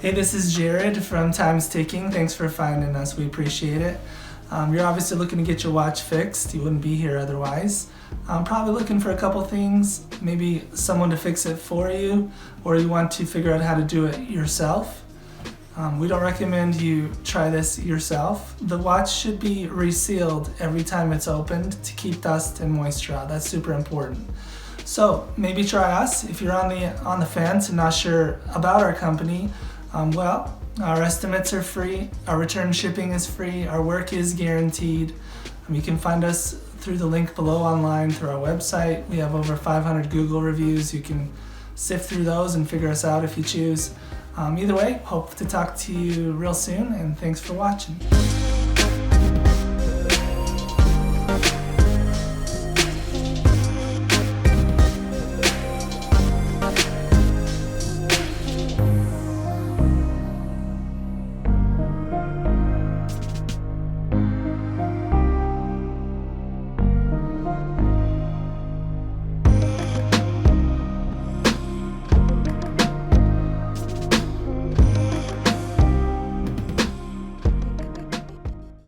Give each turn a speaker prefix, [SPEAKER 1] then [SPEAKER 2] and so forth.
[SPEAKER 1] Hey, this is Jared from Time's Ticking. Thanks for finding us. We appreciate it. You're obviously looking to get your watch fixed. You wouldn't be here otherwise. I'm probably looking for a couple things, maybe someone to fix it for you, or you want to figure out how to do it yourself. We don't recommend you try this yourself. The watch should be resealed every time it's opened to keep dust and moisture out. That's super important. So maybe try us. If you're on the fence and not sure about our company, our estimates are free, our return shipping is free, our work is guaranteed. You can find us through the link below online through our website. We have over 500 Google reviews. You can sift through those and figure us out if you choose. Either way, hope to talk to you real soon, and thanks for watching.